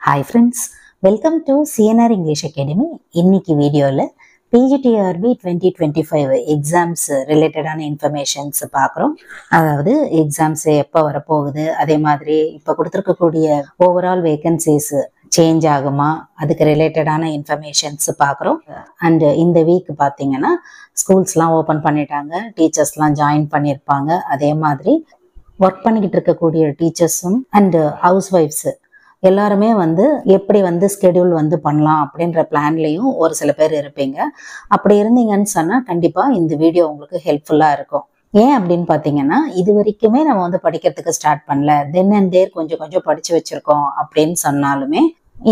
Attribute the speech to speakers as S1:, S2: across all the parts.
S1: Hi friends, welcome to CNR English Academy. இன்னைக்கு வீடியோல PGTRB 2025 exams ரிலேட்டடான இன்ஃபர்மேஷன்ஸ் பார்க்குறோம். அதாவது எக்ஸாம்ஸ் எப்போ வரப்போகுது, அதே மாதிரி இப்போ கொடுத்துருக்கக்கூடிய ஓவரால் வேகன்சிஸ் சேஞ்ச் ஆகுமா, அதுக்கு ரிலேட்டடான இன்ஃபர்மேஷன்ஸ் பார்க்குறோம். அண்ட் இந்த வீக் பார்த்தீங்கன்னா ஸ்கூல்ஸ்லாம் ஓப்பன் பண்ணிட்டாங்க, டீச்சர்ஸ்லாம் ஜாயின் பண்ணியிருப்பாங்க. அதே மாதிரி ஒர்க் பண்ணிக்கிட்டு இருக்கக்கூடிய டீச்சர்ஸும் அண்ட் ஹவுஸ் ஒய்ஃப்ஸ் எல்லாருமே எப்படி ஸ்கெடியூல் பண்ணலாம் அப்படின்ற பிளான்லையும் ஒரு சில பேர் இருப்பீங்க. அப்படி இருந்தீங்கன்னு சொன்னால் கண்டிப்பாக இந்த வீடியோ உங்களுக்கு ஹெல்ப்ஃபுல்லாக இருக்கும். ஏன் அப்படின்னு பார்த்தீங்கன்னா, இது வரைக்குமே நம்ம படிக்கிறதுக்கு ஸ்டார்ட் பண்ணல, தென் அண்ட் தேர் கொஞ்சம் கொஞ்சம் படித்து வச்சுருக்கோம் அப்படின்னு சொன்னாலுமே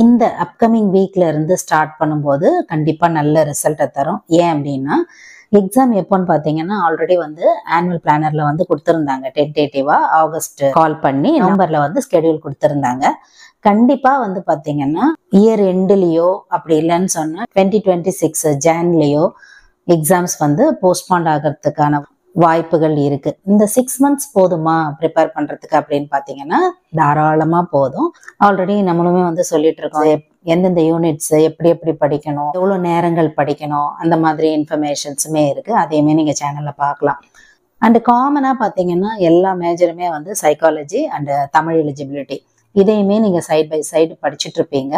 S1: இந்த அப்கமிங் வீக்ல இருந்து ஸ்டார்ட் பண்ணும்போது கண்டிப்பாக நல்ல ரிசல்ட்டை தரும். ஏன் அப்படின்னா, எக்ஸாம் எப்போன்னு பார்த்தீங்கன்னா ஆல்ரெடி ஆனுவல் பிளானர்ல கொடுத்துருந்தாங்க. டென்டேட்டிவா ஆகஸ்ட் கால் பண்ணி நவம்பர்ல ஸ்கெடியூல் கொடுத்துருந்தாங்க. கண்டிப்பா பார்த்தீங்கன்னா இயர் எண்ட்லயோ அப்படி இல்லைன்னு சொன்னா 2026 ஜான்லயோ எக்ஸாம்ஸ் போஸ்ட்பாண்ட் ஆகிறதுக்கான வாய்ப்புகள் இருக்கு. இந்த 6 months போதுமா ப்ரிப்பேர் பண்றதுக்கு அப்படின்னு பார்த்தீங்கன்னா தாராளமா போதும். ஆல்ரெடி நம்மளுமே சொல்லிட்டு இருக்கோம் எந்தெந்த யூனிட்ஸ் எப்படி எப்படி படிக்கணும், எவ்வளோ நேரங்கள் படிக்கணும், அந்த மாதிரி இன்ஃபர்மேஷன்ஸுமே இருக்கு. அதையுமே நீங்க சேனல்ல பார்க்கலாம். அண்ட் காமனா பார்த்தீங்கன்னா எல்லா மேஜருமே சைக்காலஜி அண்ட் தமிழ் எலிஜிபிலிட்டி இதையுமே நீங்க சைட் பை சைடு படிச்சுட்டு இருப்பீங்க.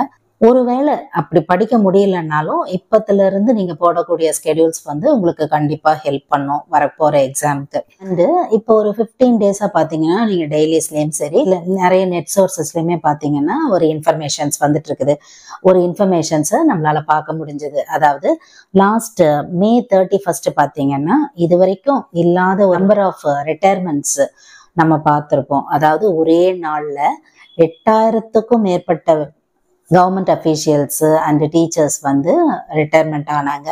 S1: ஒருவேளை அப்படி படிக்க முடியலன்னாலும் இப்பத்துல இருந்து நீங்க போடக்கூடிய ஸ்கெடியூல்ஸ் உங்களுக்கு கண்டிப்பா ஹெல்ப் பண்ணும் வரப்போற எக்ஸாமுக்கு. அண்ட் இப்போ ஒரு 15 டேஸா பாத்தீங்கன்னா நீங்க டெய்லிஸ்லயும் சரி இல்ல நிறைய நெட் சோர்சஸ்லயுமே பாத்தீங்கன்னா ஒரு இன்ஃபர்மேஷன்ஸ் வந்துட்டு இருக்குது. ஒரு இன்ஃபர்மேஷன்ஸை நம்மளால பார்க்க முடிஞ்சது. அதாவது லாஸ்ட் May 31 பாத்தீங்கன்னா இது வரைக்கும் இல்லாத நம்பர் ஆஃப் ரிட்டையர்மெண்ட்ஸ் நம்ம பார்த்துருப்போம். அதாவது ஒரே நாள்ல 8000க்கும் மேற்பட்ட government officials and teachers retirement ஆனாங்க.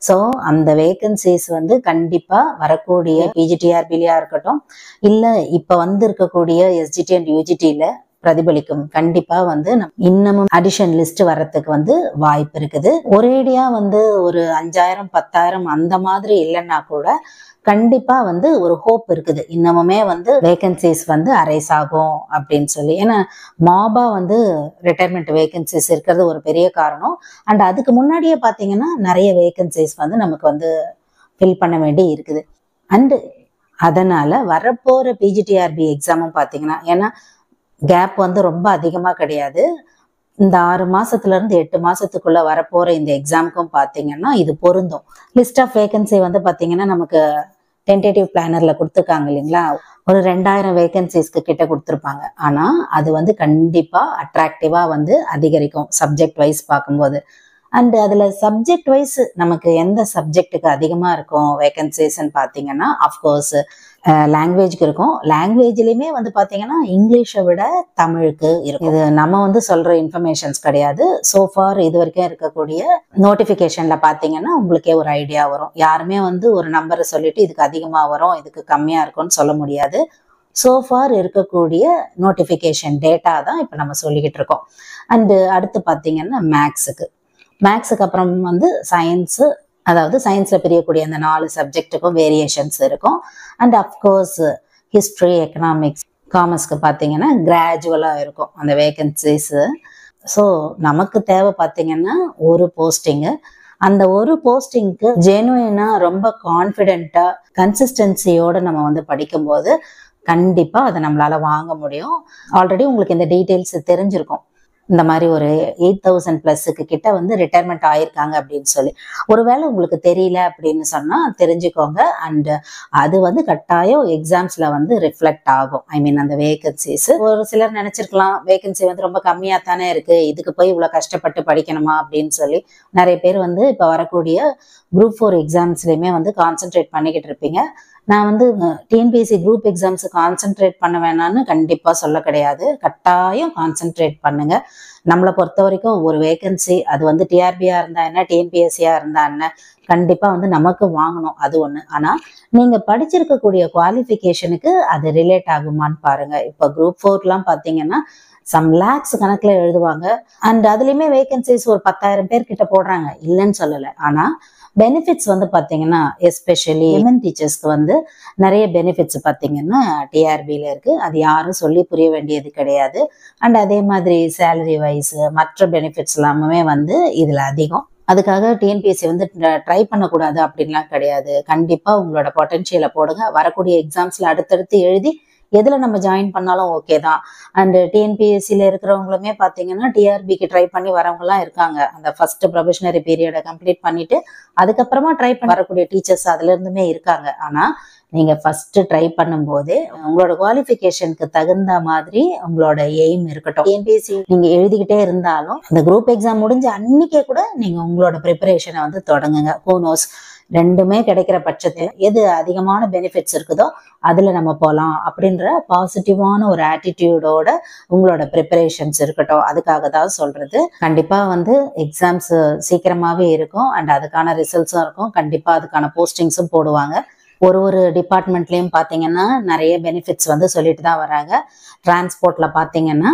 S1: ஸோ அந்த வேகன்சிஸ் கண்டிப்பா வரக்கூடிய பிஜிடிஆர்பிலையா இருக்கட்டும் இல்ல இப்ப இருக்கக்கூடிய எஸ்ஜிடி அண்ட் யூஜிடியில பிரதிபலிக்கும். கண்டிப்பா இன்னமும் அடிஷன் லிஸ்ட் வர்றதுக்கு வாய்ப்பு இருக்குது. ஒரேடியா ஒரு 5000 10,000 அந்த மாதிரி இல்லைன்னா கூட கண்டிப்பா ஒரு ஹோப் இருக்குது. இன்னமுமே வேகன்சிஸ் அரைஸ் ஆகும் அப்படின்னு சொல்லி. ஏன்னா மாபா ரிட்டையர்மெண்ட் வேகன்சிஸ் இருக்கிறது ஒரு பெரிய காரணம். அண்ட் அதுக்கு முன்னாடியே பாத்தீங்கன்னா நிறைய வேகன்சிஸ் நமக்கு ஃபில் பண்ண வேண்டி இருக்குது. அண்ட் அதனால வரப்போற பிஜிடிஆர்பி எக்ஸாமும் பாத்தீங்கன்னா ஏன்னா கேப் ரொம்ப அதிகமா கிடையாது. இந்த 6 மாசத்துல இருந்து 8 மாசத்துக்குள்ள வரப்போற இந்த எக்ஸாமுக்கும் பாத்தீங்கன்னா இது பொருந்தும். லிஸ்ட் ஆஃப் வேகன்சி பாத்தீங்கன்னா நமக்கு டென்டேட்டிவ் பிளானர்ல கொடுத்துருக்காங்க இல்லைங்களா, ஒரு 2000 வேகன்சிஸ்க்கு கிட்ட கொடுத்துருப்பாங்க. ஆனா அது கண்டிப்பா அட்ராக்டிவா அதிகரிக்கும் சப்ஜெக்ட் வைஸ் பார்க்கும்போது. அண்ட் அதுல சப்ஜெக்ட் வைஸ் நமக்கு எந்த சப்ஜெக்டுக்கு அதிகமா இருக்கும் வேகன்சிஸ்ன்னு பாத்தீங்கன்னா அஃப்கோர்ஸ் லாங்குவேஜ்க்கு இருக்கும். லாங்குவேஜ்லயுமே பாத்தீங்கன்னா இங்கிலீஷை விட தமிழுக்கு இருக்கும். இது நம்ம சொல்ற இன்ஃபர்மேஷன்ஸ் கிடையாது. சோஃபார் இது வரைக்கும் இருக்கக்கூடிய நோட்டிபிகேஷன்ல பாத்தீங்கன்னா உங்களுக்கே ஒரு ஐடியா வரும். யாருமே ஒரு நம்பரை சொல்லிட்டு இதுக்கு அதிகமா வரும் இதுக்கு கம்மியா இருக்கும்னு சொல்ல முடியாது. சோஃபார் இருக்கக்கூடிய நோட்டிபிகேஷன் டேட்டா தான் இப்ப நம்ம சொல்லிக்கிட்டு இருக்கோம். அண்டு அடுத்து பாத்தீங்கன்னா மேக்ஸுக்கு அப்புறம் சயின்ஸு, அதாவது சயின்ஸ்ல பிரியக்கூடிய அந்த 4 சப்ஜெக்டுக்கும் வேரியேஷன்ஸ் இருக்கும். அண்ட் அஃப்கோர்ஸ் ஹிஸ்ட்ரி, எக்கனாமிக்ஸ், காமர்ஸ்க்கு பார்த்தீங்கன்னா கிராஜுவலா இருக்கும் அந்த வேகன்சிஸ். ஸோ நமக்கு தேவை பார்த்தீங்கன்னா ஒரு போஸ்டிங்கு. அந்த ஒரு போஸ்டிங்க்கு ஜெனுயினா ரொம்ப கான்ஃபிடென்ட்டா கன்சிஸ்டன்சியோட நம்ம படிக்கும்போது கண்டிப்பா அதை நம்மளால வாங்க முடியும். ஆல்ரெடி உங்களுக்கு இந்த டீட்டெயில்ஸ் தெரிஞ்சிருக்கும். இந்த மாதிரி ஒரு 8000 பிளஸ்க்கு கிட்ட ரிட்டையர்மெண்ட் ஆயிருக்காங்க அப்படின்னு சொல்லி. ஒருவேளை உங்களுக்கு தெரியல அப்படின்னு சொன்னா தெரிஞ்சுக்கோங்க. அண்ட் அது கட்டாயம் எக்ஸாம்ஸ்ல ரிஃப்ளெக்ட் ஆகும். ஐ மீன் அந்த வேகன்சிஸ். ஒரு சிலர் நினைச்சிருக்கலாம் வேகன்சி ரொம்ப கம்மியா தானே இருக்கு, இதுக்கு போய் இவ்வளவு கஷ்டப்பட்டு படிக்கணுமா அப்படின்னு சொல்லி. நிறைய பேர் இப்ப வரக்கூடிய குரூப் 4 எக்ஸாம்ஸ்லயுமே கான்சென்ட்ரேட் பண்ணிக்கிட்டு இருப்பீங்க. நான் டிஎன்பிஎஸ்சி குரூப் எக்ஸாம்ஸ் கான்சென்ட்ரேட் பண்ண வேணான்னு கண்டிப்பா சொல்ல கிடையாது. கட்டாயம் கான்சென்ட்ரேட் பண்ணுங்க. நம்மளை பொறுத்த வரைக்கும் ஒரு வேகன்சி அது டிஆர்பியா இருந்தா என்ன, டிஎன்பிஎஸ்சியா இருந்தா என்ன, கண்டிப்பா நமக்கு வாங்கணும், அது ஒண்ணு. ஆனா நீங்க படிச்சிருக்கக்கூடிய குவாலிஃபிகேஷனுக்கு அது ரிலேட் ஆகுமான்னு பாருங்க. இப்ப குரூப் 4 பாத்தீங்கன்னா சம் லேக்ஸ் கணக்குல எழுதுவாங்க. அண்ட் அதுலயுமே வேகன்சிஸ் ஒரு 10,000 பேர் கிட்ட போடுறாங்க, இல்லைன்னு சொல்லல. ஆனா பெனிஃபிட்ஸ் வந்து பார்த்தீங்கன்னா எஸ்பெஷலி விமன் டீச்சர்ஸ்க்கு வந்து நிறைய பெனிஃபிட்ஸ் பார்த்தீங்கன்னா டிஆர்பியில் இருக்குது. அது யாரும் சொல்லி புரிய வேண்டியது கிடையாது. அண்ட் அதே மாதிரி சேலரி வைஸ் மற்ற பெனிஃபிட்ஸ் எல்லாமே வந்து இதில் அதிகம். அதுக்காக டிஎன்பிஎஸ்சி வந்து ட்ரை பண்ணக்கூடாது அப்படின்லாம் கிடையாது. கண்டிப்பாக உங்களோட பொட்டன்ஷியலை போடுங்க. வரக்கூடிய எக்ஸாம்ஸில் அடுத்தடுத்து எழுதி எதில் நம்ம ஜாயின் பண்ணாலும் ஓகே தான். அண்ட் டிஎன்பிஎஸ்சியில் இருக்கிறவங்களுமே பார்த்தீங்கன்னா டிஆர்பிக்கு ட்ரை பண்ணி வரவங்கலாம் இருக்காங்க. அந்த ஃபர்ஸ்ட் ப்ரொபேஷனரி பீரியடை கம்ப்ளீட் பண்ணிட்டு அதுக்கப்புறமா ட்ரை பண்ண வரக்கூடிய டீச்சர்ஸ் அதுல இருந்துமே இருக்காங்க. ஆனால் நீங்கள் ஃபர்ஸ்ட் ட்ரை பண்ணும்போதே உங்களோட குவாலிஃபிகேஷனுக்கு தகுந்த மாதிரி உங்களோட எய்ம் இருக்கட்டும். டிஎன்பிஎஸ்சி நீங்கள் எழுதிக்கிட்டே இருந்தாலும் அந்த குரூப் எக்ஸாம் முடிஞ்ச அன்னைக்கே கூட நீங்கள் உங்களோட ப்ரிப்பரேஷனை வந்து தொடங்குங்க. ஹூ நோஸ், ரெண்டுமே கிடைக்கிற பட்சத்தில் எது அதிகமான பெனிஃபிட்ஸ் இருக்குதோ அதில் நம்ம போகலாம் அப்படின்ற பாசிட்டிவான ஒரு ஆட்டிடியூடோட உங்களோட ப்ரிப்பரேஷன்ஸ் இருக்கட்டும். அதுக்காக தான் சொல்கிறது. கண்டிப்பாக வந்து எக்ஸாம்ஸ் சீக்கிரமாகவே இருக்கும் அண்ட் அதுக்கான ரிசல்ட்ஸும் இருக்கும். கண்டிப்பாக அதுக்கான போஸ்டிங்ஸும் போடுவாங்க. ஒரு டிபார்ட்மெண்ட்லேயும் பார்த்தீங்கன்னா நிறைய பெனிஃபிட்ஸ் வந்து சொல்லிட்டு தான் வராங்க. டிரான்ஸ்போர்ட்டில் பார்த்தீங்கன்னா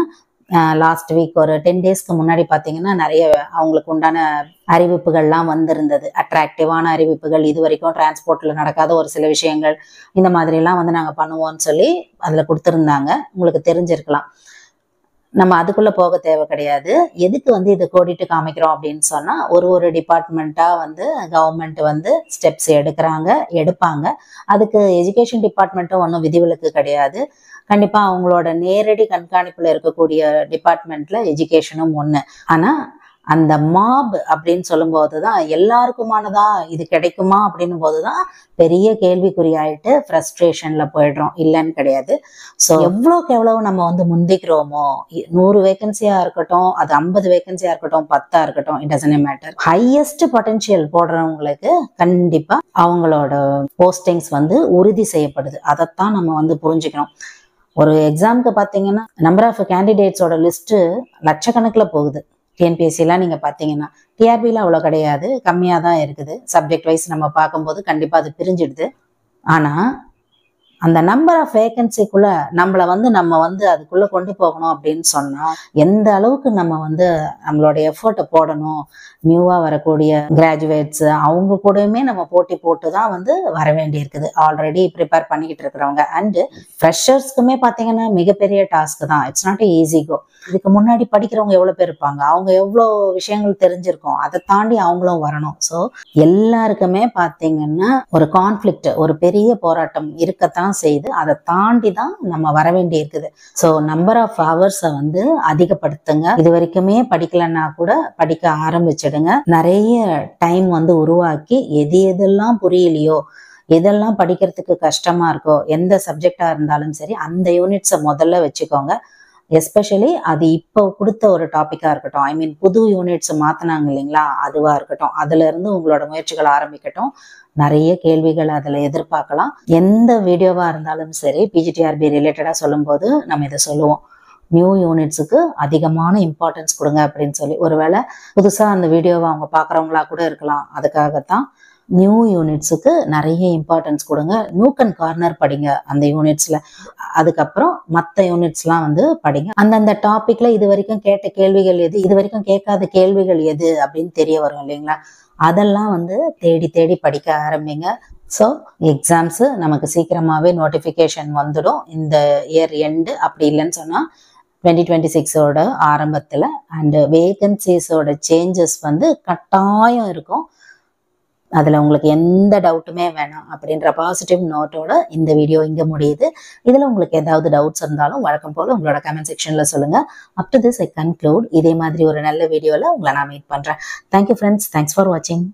S1: லாஸ்ட் வீக் ஒரு 10 டேஸ்க்கு முன்னாடி பார்த்தீங்கன்னா நிறைய அவங்களுக்கு உண்டான அறிவிப்புகள்லாம் வந்திருந்தது. அட்ராக்டிவான அறிவிப்புகள், இது வரைக்கும் டிரான்ஸ்போர்ட்டில் நடக்காத ஒரு சில விஷயங்கள், இந்த மாதிரிலாம் வந்து நாங்கள் பண்ணுவோம்னு சொல்லி அதில் கொடுத்துருந்தாங்க. உங்களுக்கு தெரிஞ்சிருக்கலாம். நம்ம அதுக்குள்ளே போக தேவை கிடையாது. எதுக்கு வந்து இதை கோடிட்டு காமிக்கிறோம் அப்படின்னு சொன்னால், ஒரு டிபார்ட்மெண்ட்டாக வந்து கவர்மெண்ட் வந்து ஸ்டெப்ஸ் எடுப்பாங்க. அதுக்கு எஜுகேஷன் டிபார்ட்மெண்ட்டும் ஒன்றும் விதிவிலக்கு கிடையாது. கண்டிப்பாக அவங்களோட நேரடி கண்காணிப்பில் இருக்கக்கூடிய டிபார்ட்மெண்ட்டில் எஜுகேஷனும் ஒன்று. ஆனால் அந்த மாப் அப்படின்னு சொல்லும்போது தான் எல்லாருக்குமானதா இது கிடைக்குமா அப்படின்னும் போது தான் பெரிய கேள்விக்குறியாயிட்டு ஃப்ரஸ்ட்ரேஷனில் போயிடுறோம். இல்லைன்னு கிடையாது. ஸோ எவ்வளோக்கு எவ்வளவு நம்ம வந்து முந்திக்கிறோமோ, 100 வேகன்சியாக இருக்கட்டும், அது 50 வேகன்சியாக இருக்கட்டும், 10 இருக்கட்டும், it doesn't matter. Highest potential போடுறவங்களுக்கு கண்டிப்பாக அவங்களோட போஸ்டிங்ஸ் வந்து உறுதி செய்யப்படுது. அதைத்தான் நம்ம வந்து புரிஞ்சுக்கணும். ஒரு எக்ஸாமுக்கு பார்த்தீங்கன்னா நம்பர் ஆஃப் கேண்டிடேட்ஸோட லிஸ்ட்டு லட்சக்கணக்கில் போகுது. டிஎன்பிஎஸ்சிலாம் நீங்கள் பார்த்தீங்கன்னா டிஆர்பியில் அவ்வளோ கிடையாது, கம்மியாக தான் இருக்குது. சப்ஜெக்ட் வைஸ் நம்ம பார்க்கும்போது கண்டிப்பாக அது பிரிஞ்சிடுது. ஆனால் அந்த நம்பர் ஆஃப் வேகன்சிக்குள்ளே நம்ம வந்து அதுக்குள்ளே கொண்டு போகணும் அப்படின்னு சொன்னால் எந்த அளவுக்கு நம்ம வந்து நம்மளோட எஃபர்ட்டை போடணும். நியூவாக வரக்கூடிய கிராஜுவேட்ஸ் அவங்க கூடயுமே நம்ம போட்டி போட்டு தான் வந்து வர வேண்டி இருக்குது. ஆல்ரெடி ப்ரிப்பேர் பண்ணிக்கிட்டு இருக்கிறவங்க அண்டு ஃப்ரெஷர்ஸ்க்குமே பார்த்தீங்கன்னா மிகப்பெரிய டாஸ்க் தான். இட்ஸ் நாட் ஈஸி கோ. இதுக்கு முன்னாடி படிக்கிறவங்க எவ்வளோ பேர் இருப்பாங்க, அவங்க எவ்வளோ விஷயங்கள் தெரிஞ்சிருக்கும், அதை தாண்டி அவங்களும் வரணும். ஸோ எல்லாருக்குமே பார்த்தீங்கன்னா ஒரு கான்ஃப்ளிக்ட், ஒரு பெரிய போராட்டம் இருக்கத்தான் செய்து அதை தாண்டி தான் நம்ம வர வேண்டி இருக்குது. ஸோ நம்பர் ஆஃப் ஹவர்ஸை வந்து அதிகப்படுத்துங்க. இது வரைக்குமே படிக்கலன்னா கூட படிக்க ஆரம்பிச்சிடுங்க. நிறைய டைம் வந்து உருவாக்கி எதெல்லாம் புரியலையோ, எதெல்லாம் படிக்கிறதுக்கு கஷ்டமா இருக்கோ, எந்த சப்ஜெக்டா இருந்தாலும் சரி அந்த யூனிட்ஸை முதல்ல வச்சுக்கோங்க. எஸ்பெஷலி அது இப்போ கொடுத்த ஒரு டாப்பிக்காக இருக்கட்டும், ஐ மீன் புது யூனிட்ஸ் மாற்றினாங்க இல்லைங்களா, அதுவாக இருக்கட்டும், அதுலேருந்து உங்களோட முயற்சிகள் ஆரம்பிக்கட்டும். நிறைய கேள்விகள் அதில் எதிர்பார்க்கலாம். எந்த வீடியோவாக இருந்தாலும் சரி பிஜிடிஆர்பி ரிலேட்டடாக சொல்லும்போது நம்ம இதை சொல்லுவோம், நியூ யூனிட்ஸுக்கு அதிகமான இம்பார்ட்டன்ஸ் கொடுங்க அப்படின்னு சொல்லி. ஒருவேளை புதுசாக அந்த வீடியோவை அவங்க பார்க்குறவங்களா கூட இருக்கலாம். அதுக்காகத்தான் நியூ யூனிட்ஸுக்கு நிறைய இம்பார்ட்டன்ஸ் கொடுங்க. நூக் அண்ட் கார்னர் படிங்க அந்த யூனிட்ஸில். அதுக்கப்புறம் மற்ற யூனிட்ஸ்லாம் வந்து படிங்க. அந்தந்த டாப்பிக்கில் இது வரைக்கும் கேட்ட கேள்விகள் எது, இது வரைக்கும் கேட்காத கேள்விகள் எது அப்படின்னு தெரிய வரும் இல்லைங்களா. அதெல்லாம் வந்து தேடி தேடி படிக்க ஆரம்பிங்க. ஸோ எக்ஸாம்ஸு நமக்கு சீக்கிரமாகவே நோட்டிஃபிகேஷன் வந்துடும் இந்த இயர் எண்டு. அப்படி இல்லைன்னு சொன்னால் 2026ஓட ஆரம்பத்தில். அண்டு வேகன்சிஸோட சேஞ்சஸ் வந்து கட்டாயம் இருக்கும். அதில் உங்களுக்கு எந்த டவுட்டுமே வேணாம் அப்படின்ற பாசிட்டிவ் நோட்டோட இந்த வீடியோ இங்கே முடியுது. இதில் உங்களுக்கு ஏதாவது டவுட்ஸ் இருந்தாலும் வழக்கம் போல் உங்களோட கமெண்ட் செக்ஷனில் சொல்லுங்கள். Up to this I conclude. இதே மாதிரி ஒரு நல்ல வீடியோவில் உங்களை நான் மீட் பண்ணுறேன். Thank you friends. தேங்க்ஸ் ஃபார் வாட்சிங்.